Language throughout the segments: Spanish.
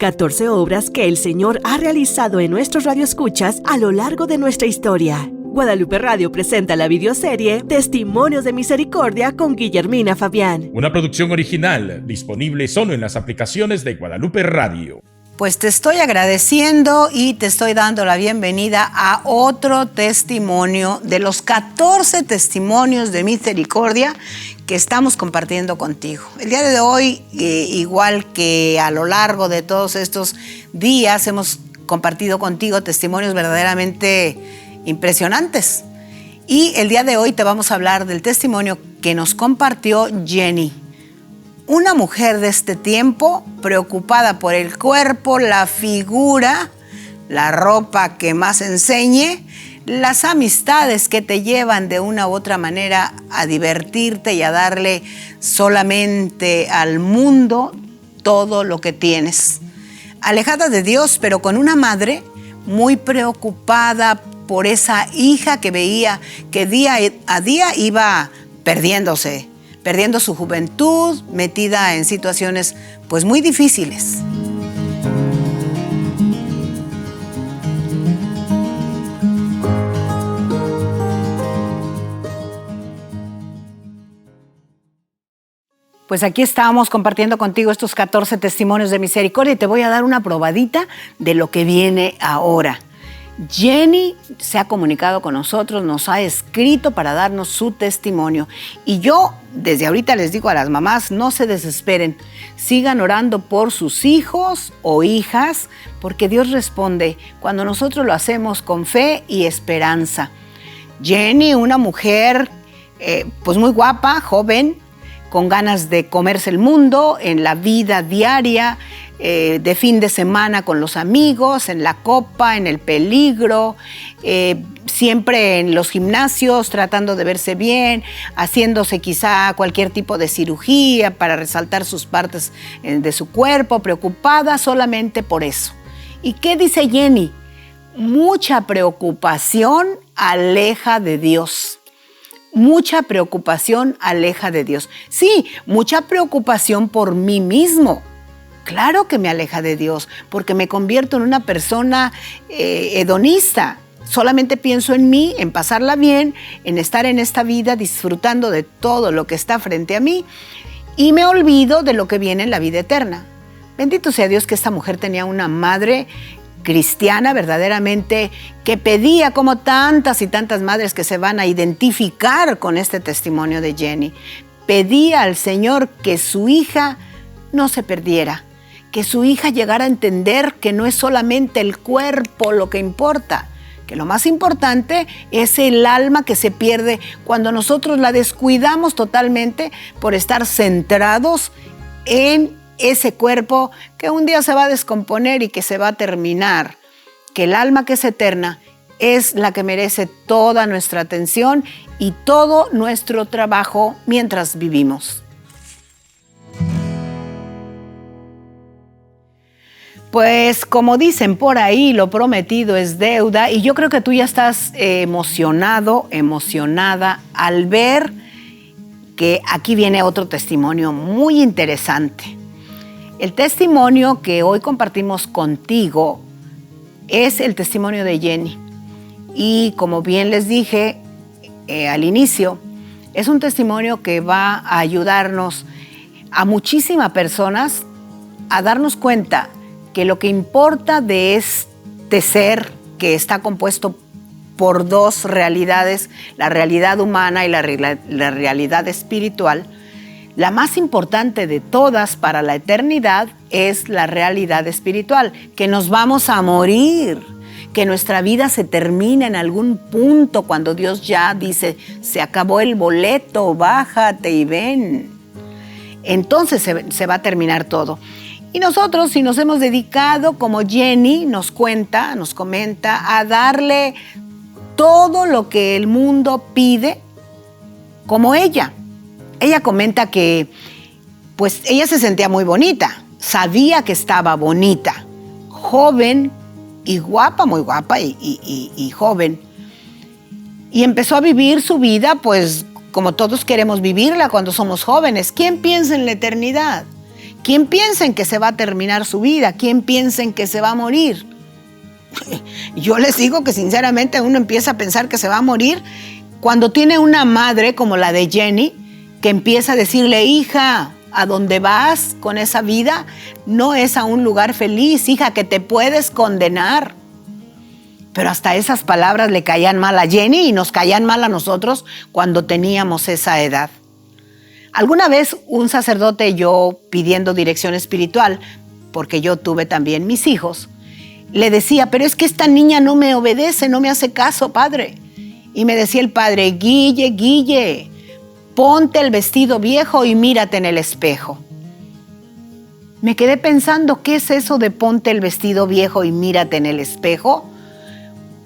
14 obras que el Señor ha realizado en nuestros radioescuchas a lo largo de nuestra historia. Guadalupe Radio presenta la videoserie Testimonios de Misericordia con Guillermina Fabián. Una producción original, disponible solo en las aplicaciones de Guadalupe Radio. Pues te estoy agradeciendo y te estoy dando la bienvenida a otro testimonio de los 14 testimonios de misericordia que estamos compartiendo contigo. El día de hoy, igual que a lo largo de todos estos días, hemos compartido contigo testimonios verdaderamente impresionantes. Y el día de hoy te vamos a hablar del testimonio que nos compartió Jenny. Una mujer de este tiempo preocupada por el cuerpo, la figura, la ropa que más enseñe, las amistades que te llevan de una u otra manera a divertirte y a darle solamente al mundo todo lo que tienes. Alejada de Dios, pero con una madre muy preocupada por esa hija que veía que día a día iba perdiendo su juventud, metida en situaciones pues muy difíciles. Pues aquí estamos compartiendo contigo estos 14 testimonios de misericordia y te voy a dar una probadita de lo que viene ahora. Jenny se ha comunicado con nosotros, nos ha escrito para darnos su testimonio. Y yo desde ahorita les digo a las mamás, no se desesperen, sigan orando por sus hijos o hijas, porque Dios responde cuando nosotros lo hacemos con fe y esperanza. Jenny, una mujer pues muy guapa, joven, con ganas de comerse el mundo en la vida diaria, de fin de semana con los amigos, en la copa, en el peligro, siempre en los gimnasios tratando de verse bien, haciéndose quizá cualquier tipo de cirugía para resaltar sus partes de su cuerpo, preocupada solamente por eso. ¿Y qué dice Jenny? Mucha preocupación aleja de Dios. Mucha preocupación aleja de Dios. Sí, mucha preocupación por mí mismo. Claro que me aleja de Dios, porque me convierto en una persona hedonista. Solamente pienso en mí, en pasarla bien, en estar en esta vida disfrutando de todo lo que está frente a mí y me olvido de lo que viene en la vida eterna. Bendito sea Dios que esta mujer tenía una madre cristiana verdaderamente que pedía, como tantas y tantas madres que se van a identificar con este testimonio de Jenny, pedía al Señor que su hija no se perdiera, que su hija llegara a entender que no es solamente el cuerpo lo que importa, que lo más importante es el alma que se pierde cuando nosotros la descuidamos totalmente por estar centrados en ese cuerpo que un día se va a descomponer y que se va a terminar, que el alma que es eterna es la que merece toda nuestra atención y todo nuestro trabajo mientras vivimos. Pues como dicen por ahí, lo prometido es deuda y yo creo que tú ya estás emocionado, emocionada al ver que aquí viene otro testimonio muy interesante. El testimonio que hoy compartimos contigo es el testimonio de Jenny. Y como bien les dije al inicio, es un testimonio que va a ayudarnos a muchísimas personas a darnos cuenta que lo que importa de este ser que está compuesto por dos realidades, la realidad humana y la realidad espiritual, la más importante de todas para la eternidad es la realidad espiritual, que nos vamos a morir, que nuestra vida se termina en algún punto cuando Dios ya dice, se acabó el boleto, bájate y ven. Entonces se va a terminar todo. Y nosotros, si nos hemos dedicado, como Jenny nos comenta, a darle todo lo que el mundo pide, como ella. Ella comenta que pues ella se sentía muy bonita, sabía que estaba bonita, joven y guapa, muy guapa y joven. Y empezó a vivir su vida pues como todos queremos vivirla cuando somos jóvenes. ¿Quién piensa en la eternidad? ¿Quién piensa en que se va a terminar su vida? ¿Quién piensa en que se va a morir? Yo les digo que sinceramente uno empieza a pensar que se va a morir cuando tiene una madre como la de Jenny, que empieza a decirle: hija, a donde vas con esa vida no es a un lugar feliz, hija, que te puedes condenar. Pero hasta esas palabras le caían mal a Jenny y nos caían mal a nosotros cuando teníamos esa edad. Alguna vez un sacerdote, yo pidiendo dirección espiritual, porque yo tuve también mis hijos, le decía: pero es que esta niña no me obedece, no me hace caso, padre. Y me decía el padre: Guille, ponte el vestido viejo y mírate en el espejo. Me quedé pensando, ¿qué es eso de ponte el vestido viejo y mírate en el espejo?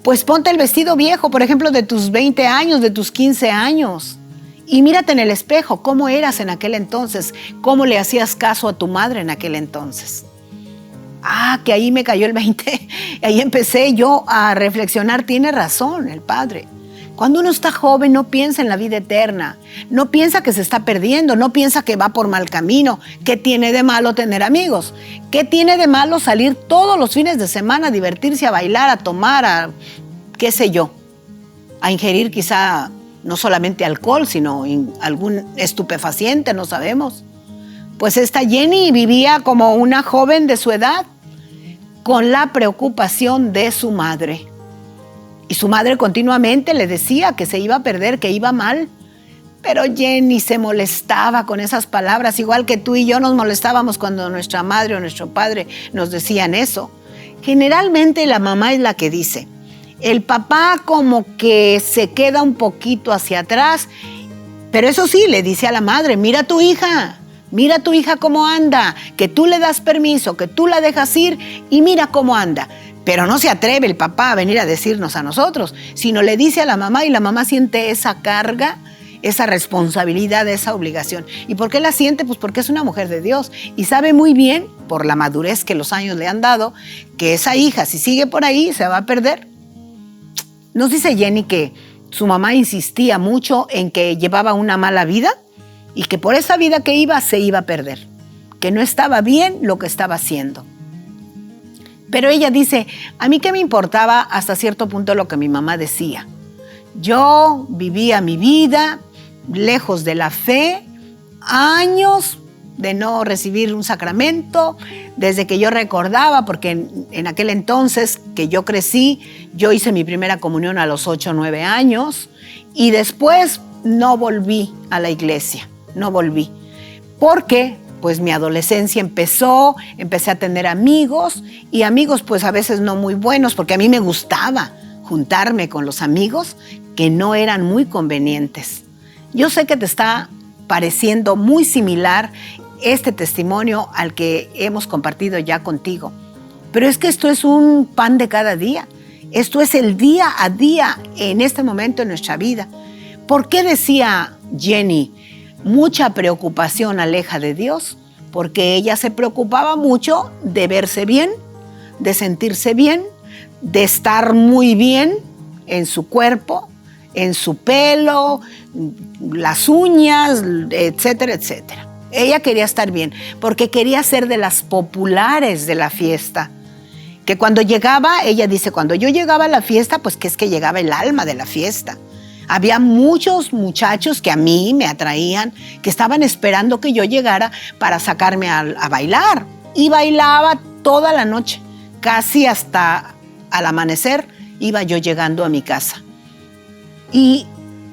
Pues ponte el vestido viejo, por ejemplo, de tus 20 años, de tus 15 años. Y mírate en el espejo, ¿cómo eras en aquel entonces? ¿Cómo le hacías caso a tu madre en aquel entonces? Que ahí me cayó el 20. Ahí empecé yo a reflexionar. Tiene razón el padre. Cuando uno está joven no piensa en la vida eterna, no piensa que se está perdiendo, no piensa que va por mal camino. ¿Qué tiene de malo tener amigos? ¿Qué tiene de malo salir todos los fines de semana a divertirse, a bailar, a tomar, a qué sé yo? A ingerir quizá no solamente alcohol, sino algún estupefaciente, no sabemos. Pues esta Jenny vivía como una joven de su edad, con la preocupación de su madre. Y su madre continuamente le decía que se iba a perder, que iba mal. Pero Jenny se molestaba con esas palabras, igual que tú y yo nos molestábamos cuando nuestra madre o nuestro padre nos decían eso. Generalmente la mamá es la que dice. El papá como que se queda un poquito hacia atrás, pero eso sí, le dice a la madre: mira a tu hija cómo anda, que tú le das permiso, que tú la dejas ir y mira cómo anda. Pero no se atreve el papá a venir a decirnos a nosotros, sino le dice a la mamá y la mamá siente esa carga, esa responsabilidad, esa obligación. ¿Y por qué la siente? Pues porque es una mujer de Dios y sabe muy bien, por la madurez que los años le han dado, que esa hija, si sigue por ahí, se va a perder. Nos dice Jenny que su mamá insistía mucho en que llevaba una mala vida y que por esa vida que iba se iba a perder, que no estaba bien lo que estaba haciendo. Pero ella dice: a mí qué me importaba hasta cierto punto lo que mi mamá decía. Yo vivía mi vida lejos de la fe, años de no recibir un sacramento, desde que yo recordaba, porque en aquel entonces que yo crecí, yo hice mi primera comunión a los 8 o 9 años y después no volví a la iglesia, no volví. Porque pues mi adolescencia empecé a tener amigos y amigos pues a veces no muy buenos, porque a mí me gustaba juntarme con los amigos que no eran muy convenientes. Yo sé que te está pareciendo muy similar este testimonio al que hemos compartido ya contigo, pero es que esto es un pan de cada día. Esto es el día a día en este momento en nuestra vida. ¿Por qué decía Jenny? Mucha preocupación aleja de Dios, porque ella se preocupaba mucho de verse bien, de sentirse bien, de estar muy bien en su cuerpo, en su pelo, las uñas, etcétera, etcétera. Ella quería estar bien, porque quería ser de las populares de la fiesta. Que cuando llegaba, ella dice, cuando yo llegaba a la fiesta, pues que es que llegaba el alma de la fiesta. Había muchos muchachos que a mí me atraían, que estaban esperando que yo llegara para sacarme a bailar. Y bailaba toda la noche, casi hasta al amanecer iba yo llegando a mi casa. Y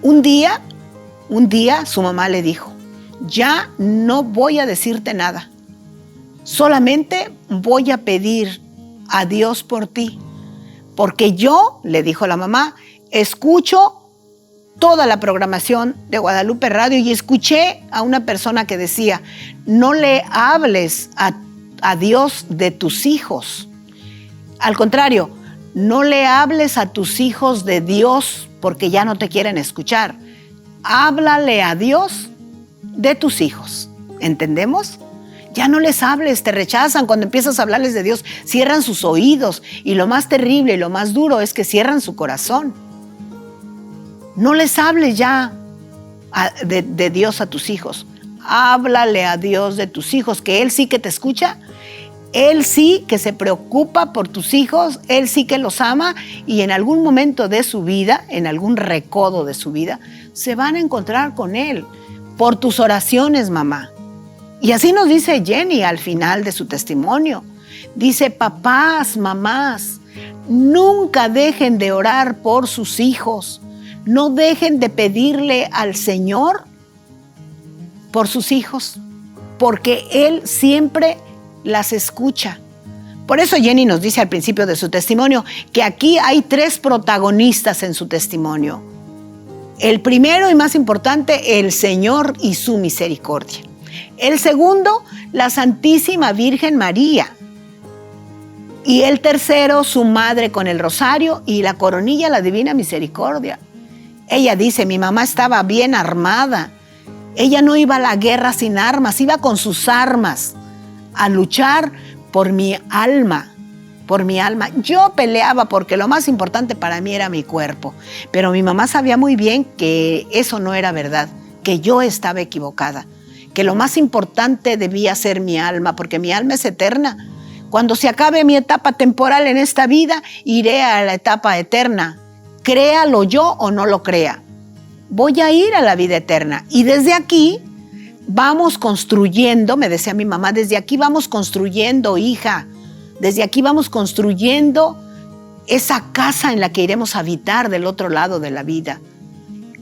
un día su mamá le dijo: ya no voy a decirte nada, solamente voy a pedir a Dios por ti, porque yo, le dijo la mamá, escucho toda la programación de Guadalupe Radio y escuché a una persona que decía: no le hables a Dios de tus hijos. Al contrario, no le hables a tus hijos de Dios porque ya no te quieren escuchar. Háblale a Dios de tus hijos. ¿Entendemos? Ya no les hables, te rechazan. Cuando empiezas a hablarles de Dios, cierran sus oídos. Y lo más terrible y lo más duro es que cierran su corazón. No les hables ya de Dios a tus hijos. háblale a Dios de tus hijos, que Él sí que te escucha, Él sí que se preocupa por tus hijos, Él sí que los ama y en algún momento de su vida, en algún recodo de su vida, se van a encontrar con Él por tus oraciones, mamá. Y así nos dice Jenny al final de su testimonio. Dice, papás, mamás, nunca dejen de orar por sus hijos. No dejen de pedirle al Señor por sus hijos, porque Él siempre las escucha. Por eso Jenny nos dice al principio de su testimonio que aquí hay 3 protagonistas en su testimonio. El primero y más importante, el Señor y su misericordia. El segundo, la Santísima Virgen María. Y el tercero, su madre con el rosario y la coronilla, la Divina Misericordia. Ella dice, mi mamá estaba bien armada. Ella no iba a la guerra sin armas, iba con sus armas a luchar por mi alma, por mi alma. Yo peleaba porque lo más importante para mí era mi cuerpo, pero mi mamá sabía muy bien que eso no era verdad, que yo estaba equivocada, que lo más importante debía ser mi alma, porque mi alma es eterna. Cuando se acabe mi etapa temporal en esta vida, iré a la etapa eterna. Créalo yo o no lo crea. Voy a ir a la vida eterna. Y desde aquí vamos construyendo, me decía mi mamá, desde aquí vamos construyendo, hija. Desde aquí vamos construyendo esa casa en la que iremos a habitar del otro lado de la vida.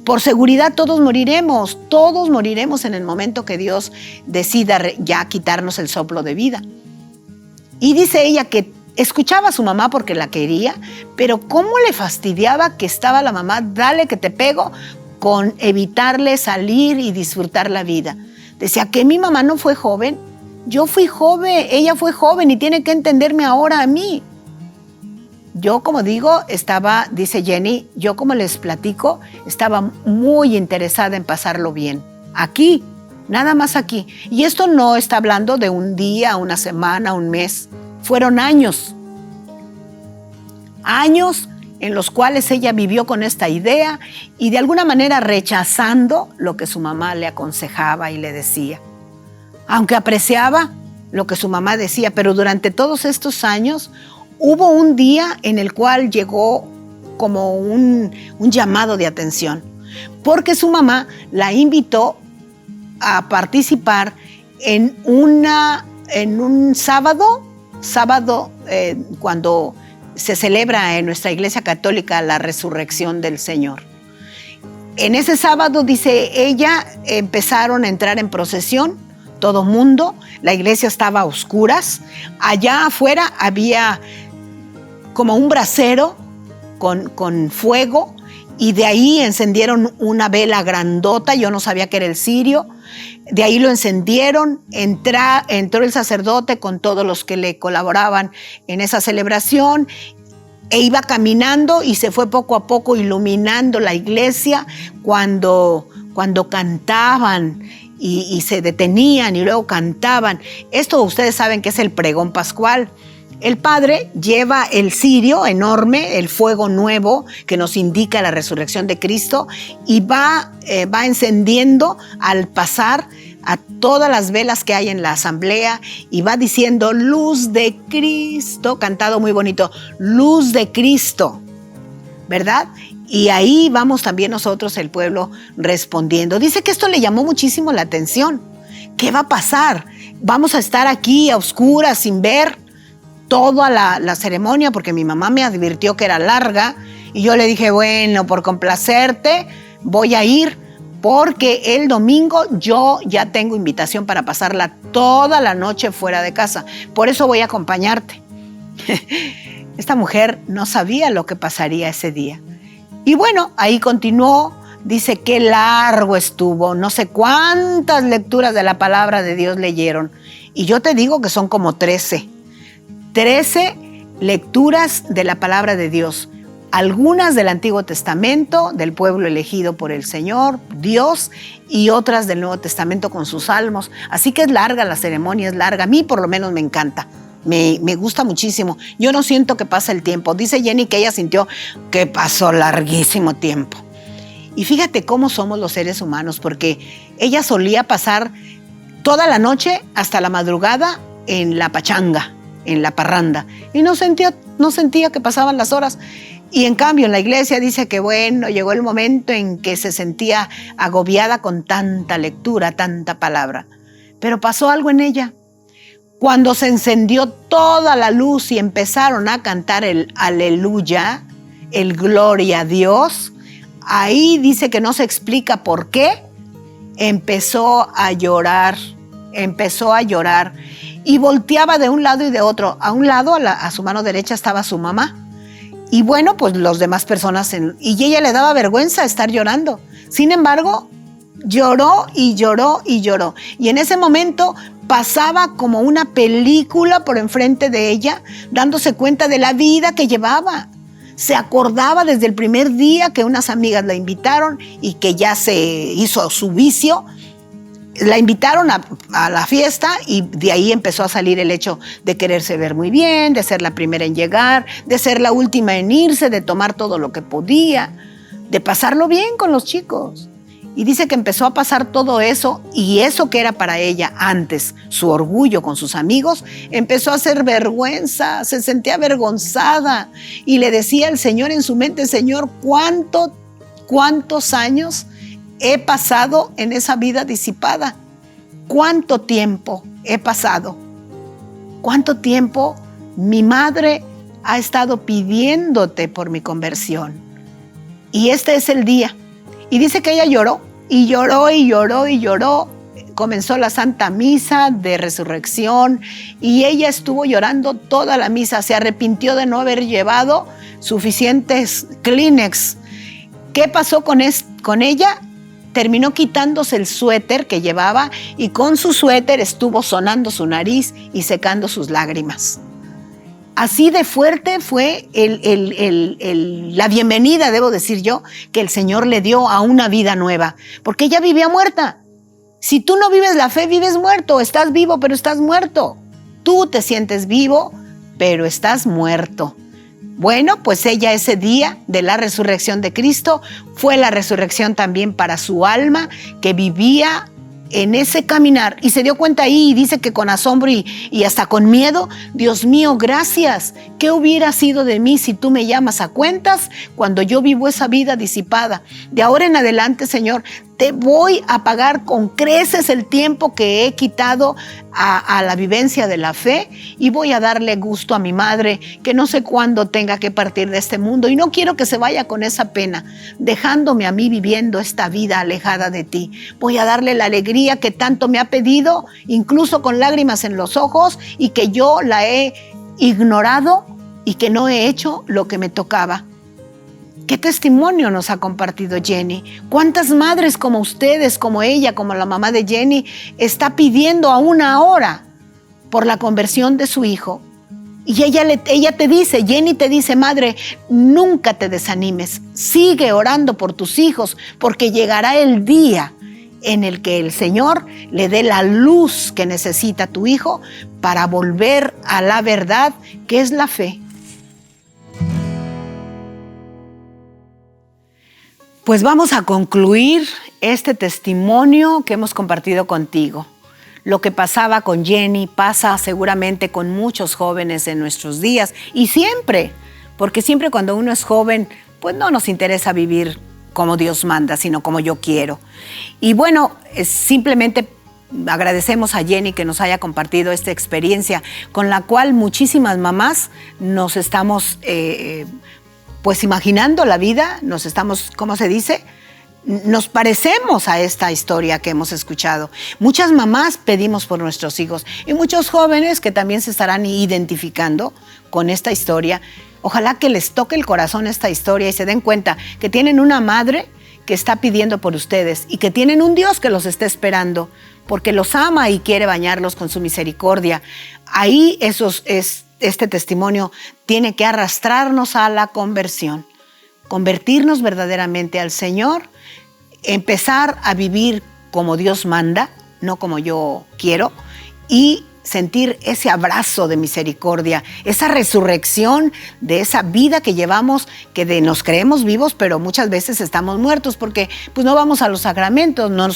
Por seguridad todos moriremos en el momento que Dios decida ya quitarnos el soplo de vida. Y dice ella que escuchaba a su mamá porque la quería, pero cómo le fastidiaba que estaba la mamá, dale que te pego, con evitarle salir y disfrutar la vida. Decía que mi mamá no fue joven, yo fui joven, ella fue joven y tiene que entenderme ahora a mí. Yo, como digo, estaba, dice Jenny, yo como les platico, estaba muy interesada en pasarlo bien. Aquí, nada más aquí. Y esto no está hablando de un día, una semana, un mes. Fueron años. Años en los cuales ella vivió con esta idea y de alguna manera rechazando lo que su mamá le aconsejaba y le decía. Aunque apreciaba lo que su mamá decía, pero durante todos estos años hubo un día en el cual llegó como un llamado de atención, porque su mamá la invitó a participar en un sábado cuando se celebra en nuestra Iglesia Católica la resurrección del Señor. En ese sábado, dice ella, empezaron a entrar en procesión todo mundo, la iglesia estaba a oscuras, allá afuera había como un brasero con fuego y de ahí encendieron una vela grandota, yo no sabía que era el cirio, de ahí lo encendieron, entró el sacerdote con todos los que le colaboraban en esa celebración e iba caminando y se fue poco a poco iluminando la iglesia cuando cantaban y se detenían y luego cantaban. Esto ustedes saben que es el pregón pascual. El Padre lleva el cirio enorme, el fuego nuevo que nos indica la resurrección de Cristo y va encendiendo al pasar a todas las velas que hay en la asamblea y va diciendo luz de Cristo, cantado muy bonito, luz de Cristo, ¿verdad? Y ahí vamos también nosotros, el pueblo, respondiendo. Dice que esto le llamó muchísimo la atención. ¿Qué va a pasar? ¿Vamos a estar aquí a oscuras sin ver toda la ceremonia? Porque mi mamá me advirtió que era larga y yo le dije, bueno, por complacerte voy a ir porque el domingo yo ya tengo invitación para pasarla toda la noche fuera de casa. Por eso voy a acompañarte. Esta mujer no sabía lo que pasaría ese día. Y bueno, ahí continuó, dice qué largo estuvo, no sé cuántas lecturas de la palabra de Dios leyeron. Y yo te digo que son como 13 lecturas de la palabra de Dios. Algunas del Antiguo Testamento, del pueblo elegido por el Señor, Dios, y otras del Nuevo Testamento con sus salmos. Así que es larga, la ceremonia es larga. A mí por lo menos me encanta. Me gusta muchísimo. Yo no siento que pasa el tiempo. Dice Jenny que ella sintió que pasó larguísimo tiempo. Y fíjate cómo somos los seres humanos, porque ella solía pasar toda la noche hasta la madrugada en la pachanga, en la parranda, y no sentía que pasaban las horas. Y en cambio en la iglesia dice que bueno, llegó el momento en que se sentía agobiada con tanta lectura, tanta palabra. Pero pasó algo en ella. Cuando se encendió toda la luz y empezaron a cantar el aleluya, el gloria a Dios, ahí dice que no se explica por qué, empezó a llorar y volteaba de un lado y de otro. A un lado, a su mano derecha, estaba su mamá. Y bueno, pues los demás personas, y ella le daba vergüenza estar llorando. Sin embargo, lloró y lloró y lloró. Y en ese momento pasaba como una película por enfrente de ella, dándose cuenta de la vida que llevaba. Se acordaba desde el primer día que unas amigas la invitaron y que ya se hizo su vicio. La invitaron a la fiesta y de ahí empezó a salir el hecho de quererse ver muy bien, de ser la primera en llegar, de ser la última en irse, de tomar todo lo que podía, de pasarlo bien con los chicos. Y dice que empezó a pasar todo eso, y eso que era para ella antes su orgullo con sus amigos, empezó a hacer vergüenza, se sentía avergonzada y le decía al Señor en su mente: Señor, ¿cuántos años he pasado en esa vida disipada? ¿Cuánto tiempo he pasado? ¿Cuánto tiempo mi madre ha estado pidiéndote por mi conversión? Y este es el día. Y dice que ella lloró, y lloró, y lloró, y lloró. Comenzó la Santa Misa de Resurrección, y ella estuvo llorando toda la misa. Se arrepintió de no haber llevado suficientes Kleenex. ¿Qué pasó con ella? Terminó quitándose el suéter que llevaba, y con su suéter estuvo sonando su nariz y secando sus lágrimas. Así de fuerte fue la bienvenida, debo decir yo, que el Señor le dio a una vida nueva, porque ella vivía muerta. Si tú no vives la fe, vives muerto. Estás vivo, pero estás muerto. Tú te sientes vivo, pero estás muerto. Bueno, pues ella, ese día de la resurrección de Cristo, fue la resurrección también para su alma, que vivía en ese caminar, y se dio cuenta ahí, y dice que con asombro y hasta con miedo: Dios mío, gracias. ¿Qué hubiera sido de mí si tú me llamas a cuentas cuando yo vivo esa vida disipada? De ahora en adelante, Señor, te voy a pagar con creces el tiempo que he quitado a la vivencia de la fe, y voy a darle gusto a mi madre, que no sé cuándo tenga que partir de este mundo, y no quiero que se vaya con esa pena, dejándome a mí viviendo esta vida alejada de ti. Voy a darle la alegría que tanto me ha pedido, incluso con lágrimas en los ojos, y que yo la he ignorado y que no he hecho lo que me tocaba. ¿Qué testimonio nos ha compartido Jenny? ¿Cuántas madres como ustedes, como ella, como la mamá de Jenny, está pidiendo aún ahora por la conversión de su hijo? Y ella te dice, Jenny te dice: madre, nunca te desanimes, sigue orando por tus hijos, porque llegará el día en el que el Señor le dé la luz que necesita tu hijo para volver a la verdad, que es la fe. Pues vamos a concluir este testimonio que hemos compartido contigo. Lo que pasaba con Jenny pasa seguramente con muchos jóvenes en nuestros días, y siempre, porque siempre cuando uno es joven, pues no nos interesa vivir como Dios manda, sino como yo quiero. Y bueno, simplemente agradecemos a Jenny que nos haya compartido esta experiencia, con la cual muchísimas mamás nos estamos pues imaginando la vida, nos estamos, ¿cómo se dice?, nos parecemos a esta historia que hemos escuchado. Muchas mamás pedimos por nuestros hijos, y muchos jóvenes que también se estarán identificando con esta historia. Ojalá que les toque el corazón esta historia y se den cuenta que tienen una madre que está pidiendo por ustedes, y que tienen un Dios que los está esperando, porque los ama y quiere bañarlos con su misericordia. Ahí este testimonio tiene que arrastrarnos a la conversión, convertirnos verdaderamente al Señor, empezar a vivir como Dios manda, no como yo quiero, y sentir ese abrazo de misericordia, esa resurrección de esa vida que llevamos, que nos creemos vivos, pero muchas veces estamos muertos porque pues no vamos a los sacramentos, no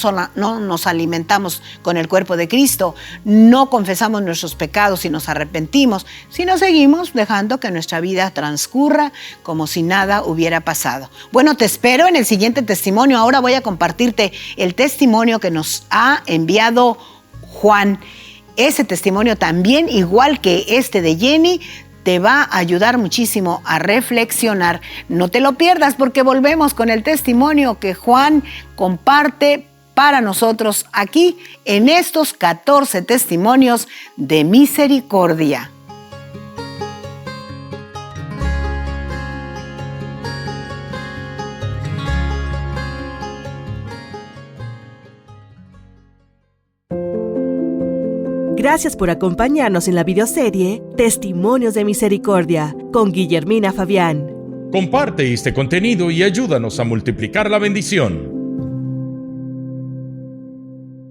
nos alimentamos con el cuerpo de Cristo, no confesamos nuestros pecados y nos arrepentimos, sino seguimos dejando que nuestra vida transcurra como si nada hubiera pasado. Bueno, te espero en el siguiente testimonio. Ahora voy a compartirte el testimonio que nos ha enviado Juan. Ese testimonio también, igual que este de Jenny, te va a ayudar muchísimo a reflexionar. No te lo pierdas porque volvemos con el testimonio que Juan comparte para nosotros aquí en estos 14 testimonios de misericordia. Gracias por acompañarnos en la videoserie Testimonios de Misericordia con Guillermina Fabián. Comparte este contenido y ayúdanos a multiplicar la bendición.